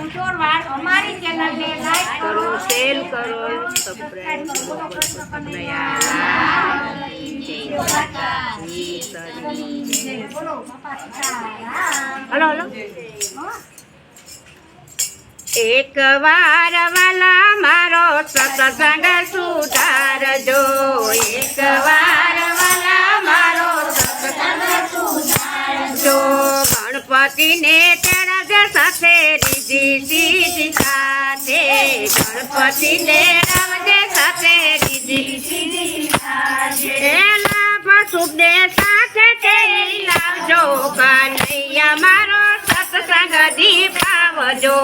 અમારી ચેનલને લાઈક કરો, શેર કરો, સબસ્ક્રાઇબ કરો. Hello hello. એક વાર વાલા મારો સત્સંગ સુધારજો. એક વાર વાલા મારો સત્સંગ સુધારજો. ગણપતિને તેરા સાથે રીજી સીધી સાથે. ગણપતિને રાવજે સાથે રીજી સીધી સાથે. લાભ શુભને સાથે તેરી લાવજો. કનૈયા મારો સત્સંગ દીપાવજો.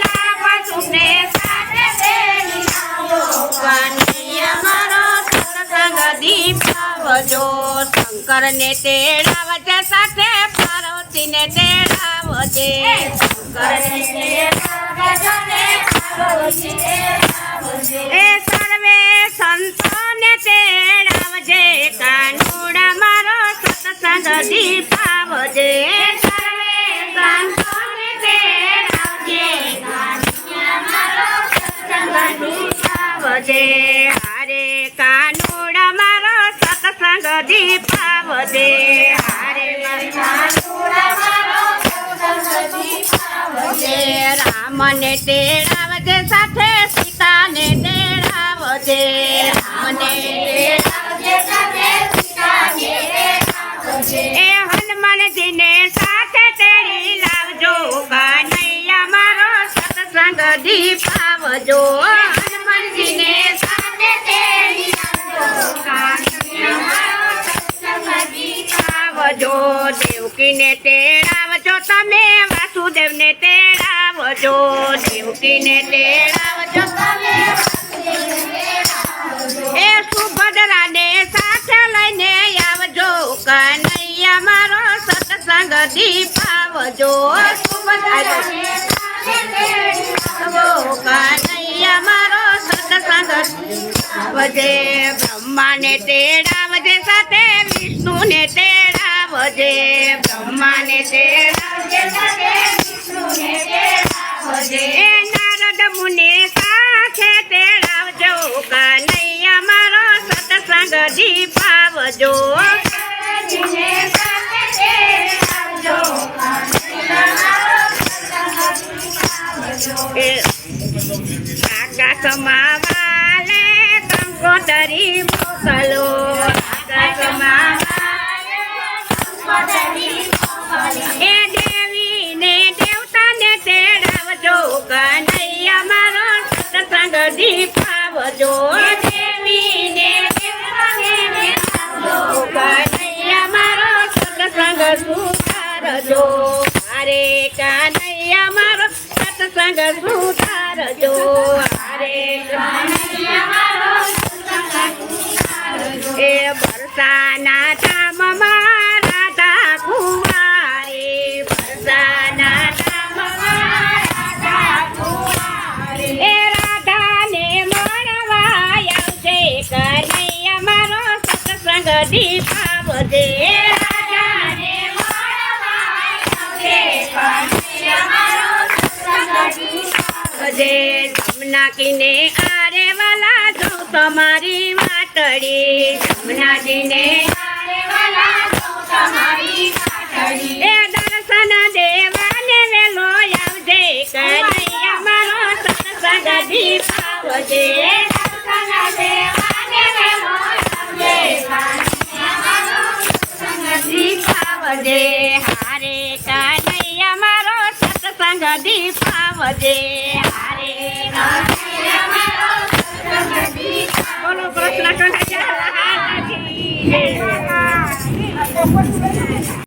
લાભ શુભને સાથે તેરી લાવજો. કનૈયા મારો સત્સંગ દીપાવજો. શંકરને તેડાવજે સાથે પાર્વતીને તેડાવજે. શંકરને તેડાવજે પાર્વતીને તેડાવજે. એ સર્વે સંતોને તેડાવજે. કાનુડા મારો સત્સંગ દીપાવજે. સર્વે સંતોને તેડાવજે. કાનુડા મારો સત્સંગ દીપાવજે. હરે કાનુડા મારો સત્સંગ દીપાવજે. હરે કાનુડા મારો સત્સંગ દીપાવજે. રામને તેડાવજે સાથે સીતાને તેડાવજે. રામને તેડાવજે સાથે સીતાને તેડાવજે. એ હનુમાનજીને સાથે તેડી લાવજો. કનૈયા મારો સત્સંગ દીપાવજો. હનુમાનજીને સાથે તેડી લાવજો. કનૈયા મારો સત્સંગ દીપાવજો. દેવકીને તેડાવજો તમે. વાસુદેવને તેડાવજો. દેવકીને તેડાવજો તમે. એ સુભદ્રાને સાથે લઈને આવજો. કનૈયા મારો સત્સંગ દીપાવજો. સુભદ્રાને સાથે તેડાવજો. કનૈયા મારો સત્સંગ દીપાવજે. બ્રહ્માને તેડાવજે સાથે વિષ્ણુને તેડાવજે. બ્રહ્માને તેડાવજે સાથે વિષ્ણુને તેડાવજે. એ નારદ મુનિ સાથે તેડાવજો. કનૈયા મારો સત્સંગ દીપાવજો. કનૈયાને સાથે તેડાવજો. કનૈયા મારો સત્સંગ દીપાવજો. આકાશમાં વાલે કંકોતરી મોકલો. આકાશમાં વાલે કંકોતરી મોકલો. એ દેવીને દેવતાને તેડાવજો. કનૈયા મારો સત્સંગ દીપાવજો. દેવીને દેવતાને તેડાવજો. કનૈયા મારો સત્સંગ સુધારજો. હરે કનૈયા મારો સત્સંગ સુધારજો. હરે કનૈયા મારો સત્સંગ સુધારજો. એ બરસાના ધામમાં રાધા કુંવારી. બરસાના ધામમાં રાધા કુંવારી. એ રાધાને મળવા આવજે. કનૈયા મારો સત્સંગ દીપાવજે. રાધાને મળવા આવજે. કનૈયા મારો સત્સંગ દીપાવજે. જમનાકીને આરે વાલા જો તમારી વાટડી. જમનાજીને આરે વાલા જો તમારી વાટડી. એ દર્શન દેવાને વેલો આવજે. કનૈયા મારો સત્સંગ દીપાવજે. દર્શન દેવાને વેલો આવજે. કનૈયા મારો સત્સંગ દીપાવજે. હરે કનૈયા મારો સત્સંગ દીપાવજે.